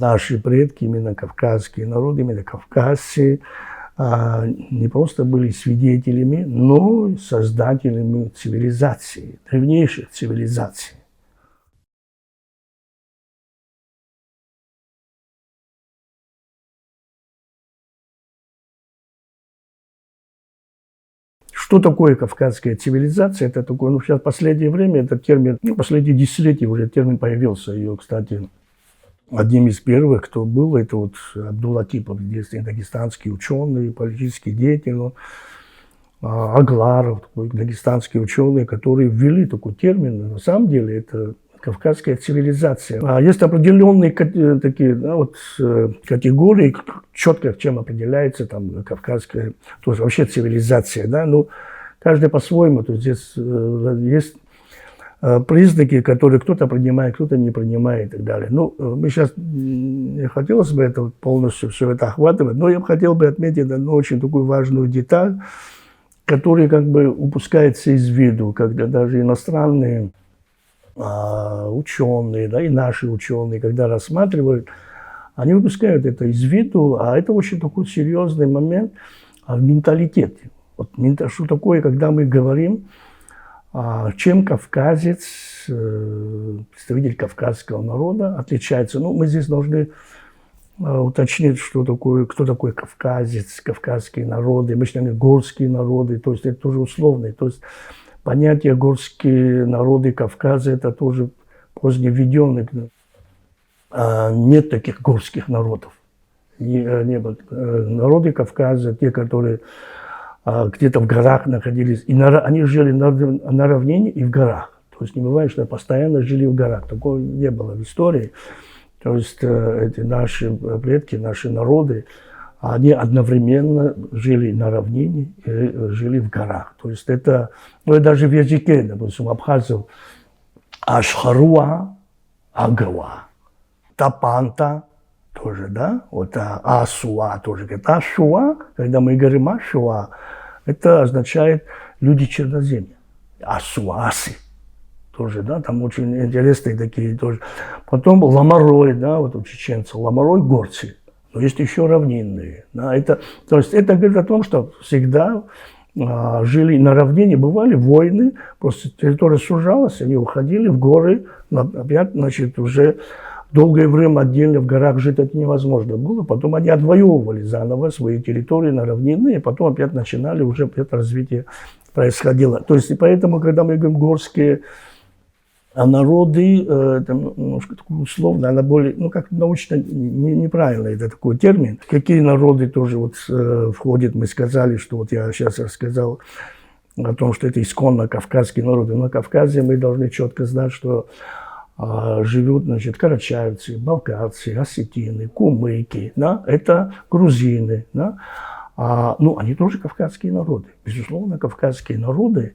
наши предки, именно кавказские народы, именно кавказцы, не просто были свидетелями, но и создателями цивилизации, древнейших цивилизаций. Что такое кавказская цивилизация? Это такое, ну, сейчас в последнее время этот термин, ну, последние десятилетия уже термин появился. Ее, кстати, одним из первых, кто был, это вот Абдул-Латипов, дагестанский ученый, политический деятель, Агларов, такой дагестанский ученый, которые ввели такой термин. На самом деле это кавказская цивилизация. Есть определенные такие, да, вот, категории, четко чем определяется там кавказская, то есть вообще цивилизация. Да? Ну, каждый по-своему. То есть здесь есть признаки, которые кто-то принимает, кто-то не принимает и так далее. Ну, мы сейчас не хотелось бы это полностью все это охватывать, но я бы хотел бы отметить одну очень такую важную деталь, которая как бы упускается из виду, когда даже иностранные ученые, да, и наши ученые, когда рассматривают, они выпускают это из виду, а это очень такой серьезный момент в менталитете. Вот, что такое, когда мы говорим, чем кавказец, представитель кавказского народа отличается. Ну, мы здесь должны уточнить, что такое, кто такой кавказец, кавказские народы, мы считаем горские народы, то есть это тоже условные. То есть понятие горские народы Кавказа это тоже поздне введенное. Нет таких горских народов. Народы Кавказа, те, которые где-то в горах находились, и они жили на равнине и в горах. То есть не бывает, что постоянно жили в горах. Такого не было в истории. То есть эти наши предки, наши народы, они одновременно жили на равнине и жили в горах. То есть это, ну, даже в языке, допустим, абхазов, Ашхаруа, Агава, Тапанта, тоже, да, вот Асуа тоже, говорит, Ашуа, когда мы говорим Ашуа, это означает люди черноземья, Асуасы. Тоже, да, там очень интересные такие тоже. Потом ламарой, да, вот у чеченцев, ламарой горцы. Но есть еще равнинные. Да, это, то есть это говорит о том, что всегда жили на равнине, бывали войны, просто территория сужалась, они уходили в горы, опять, значит, уже долгое время отдельно в горах жить это невозможно было. Потом они отвоевывали заново свои территории на равнины, и потом опять начинали, уже опять развитие происходило. То есть и поэтому, когда мы говорим горские народы, это немножко условно, она более, ну, как научно неправильно, это такой термин. Какие народы тоже вот входят, мы сказали, что вот я сейчас рассказал о том, что это исконно кавказские народы. На Кавказе мы должны четко знать, что живут, значит, карачаевцы, балкарцы, осетины, кумыки, да, это грузины, да. Ну, они тоже кавказские народы, безусловно, кавказские народы.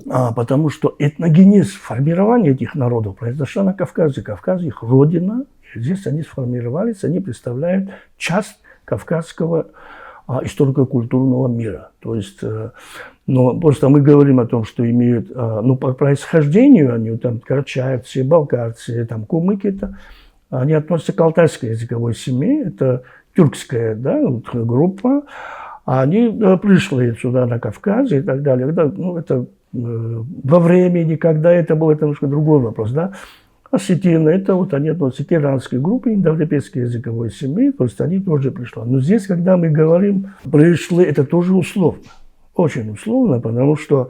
Потому что этногенез формирования этих народов произошло на Кавказе. Кавказ их родина, и здесь они сформировались, они представляют часть кавказского историко-культурного мира. То есть, но просто мы говорим о том, что имеют, ну, по происхождению они, там, карачаевцы, балкарцы, там, кумыки, это, они относятся к алтайской языковой семье, это тюркская, да, группа, они пришли сюда на Кавказ и так далее. Это, ну, это во времени, когда это был, это немножко другой вопрос, да. Осетины, это вот они относятся к иранской группе, индоевропейской языковой семьи, то есть они тоже пришли. Но здесь, когда мы говорим пришли, это тоже условно, очень условно, потому что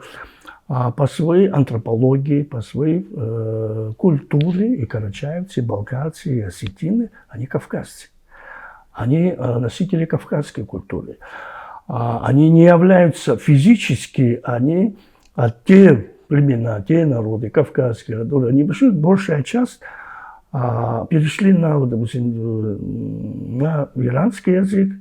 по своей антропологии, по своей культуре и карачаевцы, и балкарцы, и осетины, они кавказцы. Они носители кавказской культуры. Они не являются физически, они те племена, те народы, кавказские народы, они пришли, большая часть перешли на, допустим, на иранский язык,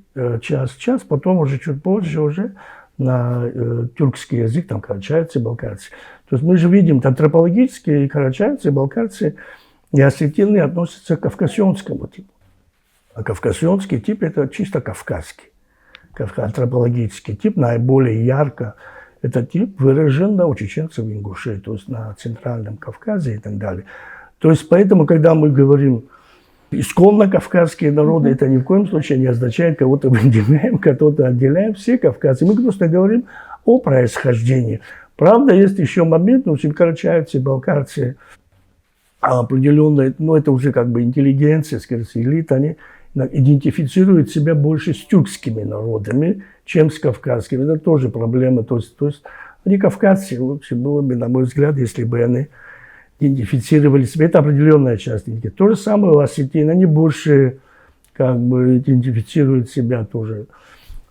час, потом уже чуть позже уже на тюркский язык, там карачаевцы, балкарцы. То есть мы же видим, антропологические карачаевцы, балкарцы и осетины относятся к кавказионскому типу. А кавказионский тип – это чисто кавказский. Антропологический тип наиболее ярко. Это тип выражен у чеченцев и ингушей, то есть на Центральном Кавказе и так далее. То есть поэтому, когда мы говорим Исконно кавказские народы, это ни в коем случае не означает, кого-то выделяем, кого-то отделяем. Все кавказцы. Мы просто говорим о происхождении. Правда, есть еще момент, очень карачаевцы, балкарцы, определенные, ну это уже как бы интеллигенция, скорее всего, элита, они идентифицируют себя больше с тюркскими народами, чем с кавказскими. Это тоже проблема. То есть они кавказцы, лучше было бы, на мой взгляд, если бы они идентифицировали себя. Это определенная часть. То же самое у осетин. Они больше как бы идентифицируют себя тоже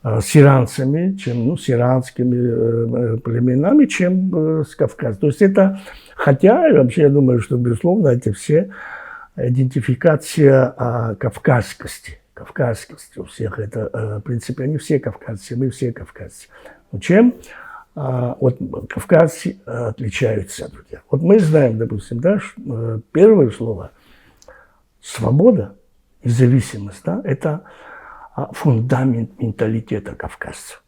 с иранцами, чем с иранскими племенами, чем с Кавказом. То есть это, хотя вообще я думаю, что безусловно это все идентификация кавказскости у всех. Это в принципе они все кавказцы, мы все кавказцы. Но чем вот кавказцы отличаются от других? Вот мы знаем, допустим, да, первое слово свобода, независимость, да, это фундамент менталитета кавказцев.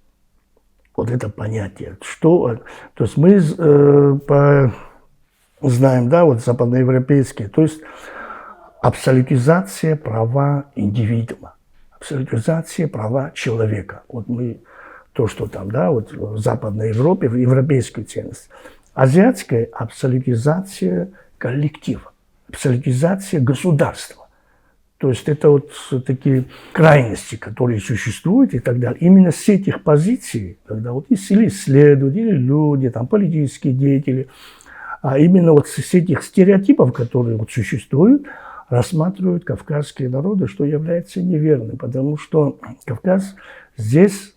Вот это понятие. Что, то есть мы знаем, да, вот западноевропейские, то есть абсолютизация права индивидуума, абсолютизация права человека. Вот мы, то, что там, да, вот в Западной Европе, в европейскую ценность. Азиатская абсолютизация коллектива, абсолютизация государства. То есть это вот такие крайности, которые существуют и так далее. Именно с этих позиций, когда вот или исследователи, люди, там, политические деятели, а именно вот с этих стереотипов, которые вот существуют, рассматривают кавказские народы, что является неверным. Потому что Кавказ здесь,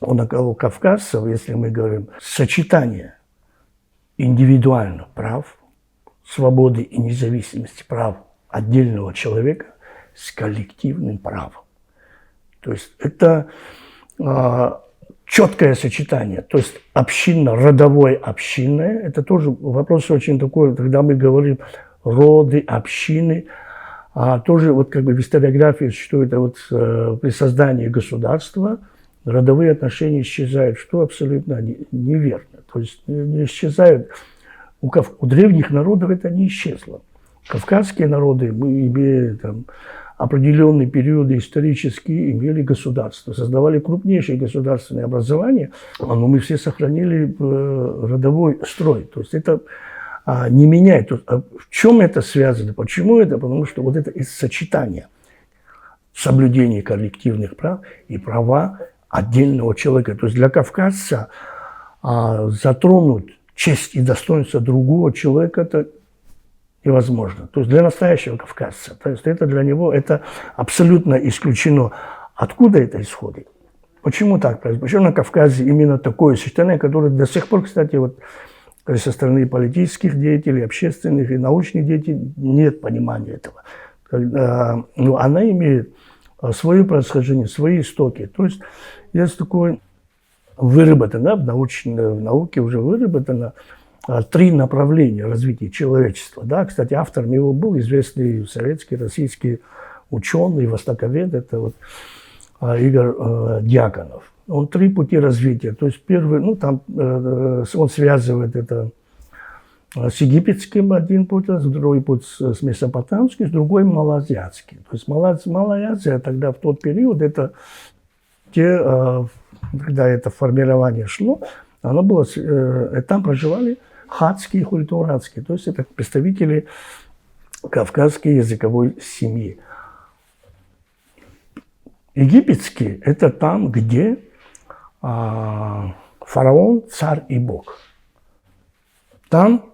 у кавказцев, если мы говорим, сочетание индивидуальных прав, свободы и независимости прав отдельного человека с коллективным правом. То есть это четкое сочетание. То есть общинно-родовое общинное, это тоже вопрос очень такой, когда мы говорим роды, общины, тоже вот как бы в историографии существует вот при создании государства родовые отношения исчезают, что абсолютно неверно. То есть не исчезают. У древних народов это не исчезло. Кавказские народы, мы имели там определенные периоды исторические, имели государство, создавали крупнейшие государственные образования, но мы все сохранили родовой строй. То есть это не меняет. В чем это связано? Почему это? Потому что вот это из сочетания соблюдения коллективных прав и права отдельного человека. То есть для кавказца затронуть честь и достоинство другого человека – это невозможно. То есть для настоящего кавказца. То есть это для него это абсолютно исключено. Откуда это исходит? Почему так происходит? Почему на Кавказе именно такое сочетание, которое до сих пор, кстати, вот со стороны политических деятелей, общественных и научных деятелей нет понимания этого. Но она имеет свое происхождение, свои истоки. То есть есть такое выработано, в науке уже выработано 3 направления развития человечества. Да? Кстати, автором его был известный советский, российский ученый, востоковед, это вот Игорь Дьяконов. Он 3 пути развития. То есть первый, ну там он связывает это с египетским один путь, другой путь с месопотамским, другой малоазиатский. То есть Малая Азия тогда в тот период, это когда это формирование шло, оно было, там проживали хатские и хультуратские, то есть это представители кавказской языковой семьи. Египетские – это там, где фараон, царь и бог. Там,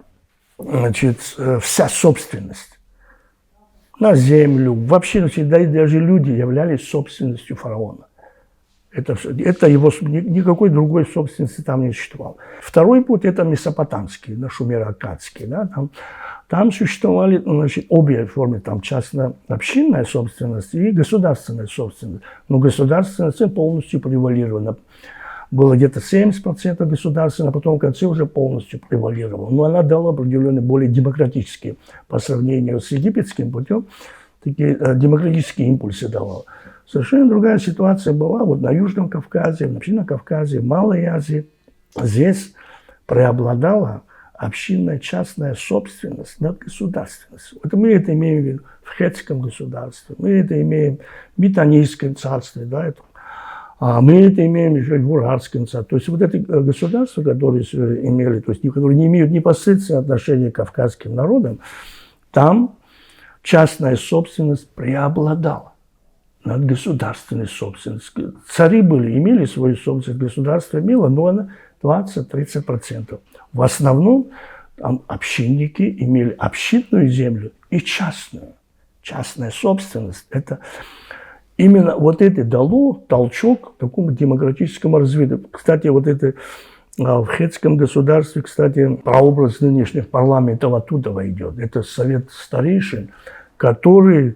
значит, вся собственность на землю, вообще даже люди являлись собственностью фараона. Это его, никакой другой собственности там не существовало. Второй путь – это месопотамский, шумеро-аккадский. Да, там существовали, значит, обе формы, там частно-общинная собственность и государственная собственность. Но государственность полностью превалировала. Было где-то 70% государственного, а потом в конце уже полностью превалировала. Но она дала определенные более демократические, по сравнению с египетским путем, такие демократические импульсы давала. Совершенно другая ситуация была вот на Южном Кавказе, вообще на Кавказе, в Малой Азии. Здесь преобладала общинная частная собственность над государственностью. Вот мы это имеем в виду в хетском государстве, мы это имеем в Митанийском царстве, да, мы это имеем еще и в Бурятском царстве. То есть вот это государства, которые имели, то есть которые не имеют непосредственного отношения к кавказским народам, там частная собственность преобладала над государственной собственностью. Цари имели свою собственность, государство имело, но она 20-30%. В основном там общинники имели общинную землю и частную. Частная собственность. Это именно вот это дало толчок такому демократическому развитию. Кстати, вот это в хетском государстве, кстати, прообраз нынешних парламентов оттуда идет. Это совет старейшин, который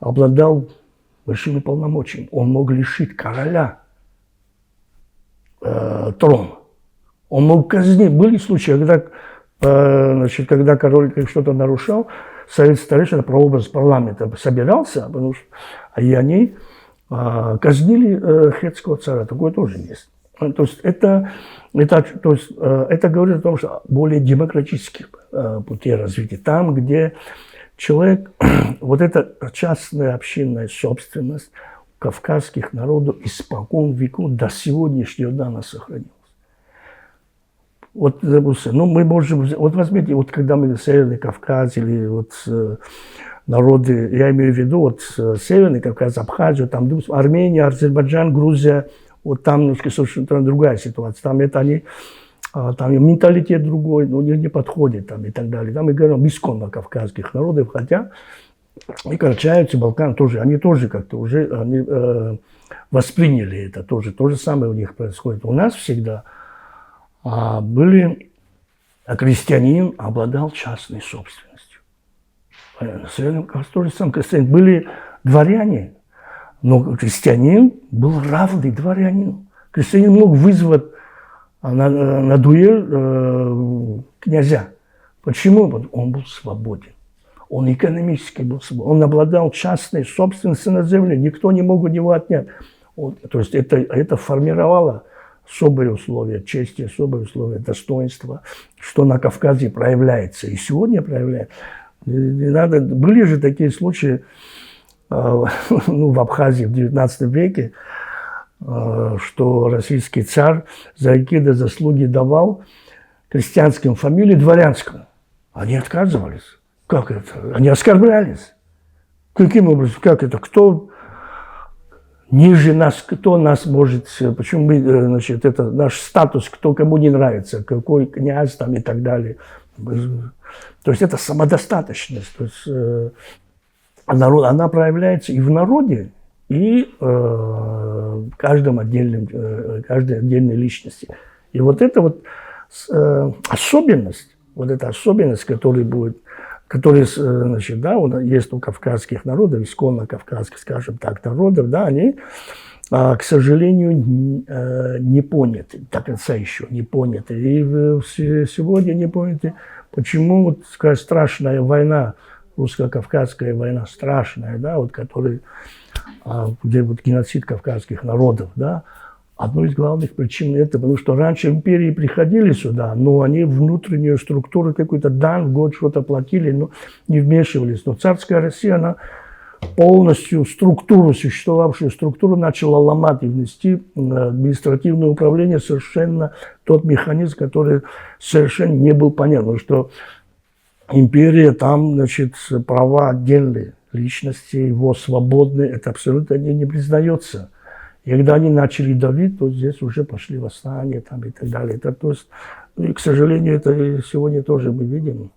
обладал большими полномочиями. Он мог лишить короля трона. Он мог казнить. Были случаи, когда король что-то нарушал, совет старейшин, прообраз парламента собирался, и они казнили хетского царя. Такое тоже есть. То есть это говорит о том, что более демократических путей развития. Там, где человек, вот эта частная общинная собственность кавказских народов испокон веков до сегодняшнего дня она сохранилась. Вот, допустим, мы можем, вот возьмите, вот когда мы на Северный Кавказ или вот народы, я имею в виду вот Северный Кавказ, Абхазию, там, допустим, Армения, Азербайджан, Грузия, вот там немножко совершенно другая ситуация. Там это они, там менталитет другой, но не подходит там и так далее. Там мы говорим исконно кавказских народов, хотя и карачаевцы, Балкан тоже, они тоже как-то уже восприняли это тоже. То же самое у них происходит. У нас всегда крестьянин обладал частной собственностью. На Северном Кавказе тоже самое. Были дворяне, но крестьянин был равный дворянину. Крестьянин мог вызвать на дуэль князя. Почему? Потому что он был свободен. Он экономически был свободен. Он обладал частной собственностью на земле. Никто не мог у него отнять. То есть это формировало особые условия чести, особые условия достоинства, что на Кавказе проявляется. И сегодня проявляется. Не надо. Были же такие случаи в Абхазии в XIX веке, что российский царь за какие-то заслуги давал крестьянским фамилии дворянским. Они отказывались. Как это? Они оскорблялись. Каким образом? Как это? Кто ниже нас, кто нас может... Почему мы, значит, это наш статус, кто кому не нравится, какой князь там и так далее. То есть это самодостаточность. То есть, она проявляется и в народе, и каждой отдельной личности. И вот эта вот особенность, которая, значит, да, есть у кавказских народов, исконно кавказских, скажем так, народов, да, они, к сожалению, не поняты, до конца еще не поняты. И сегодня не поняты, почему вот такая страшная война, русско-кавказская война, страшная, да, вот, где вот геноцид кавказских народов, да, одной из главных причин это, потому что раньше империи приходили сюда, но они внутреннюю структуру какую-то дан в год что-то платили, но не вмешивались. Но царская Россия, она полностью существовавшую структуру начала ломать и внести административное управление совершенно тот механизм, который совершенно не был понятен. Потому что империя, там, значит, права отдельные личности, его свободные, это абсолютно не признается. И когда они начали давить, то здесь уже пошли восстания там, и так далее. Это, то есть, и, к сожалению, это сегодня тоже мы видим.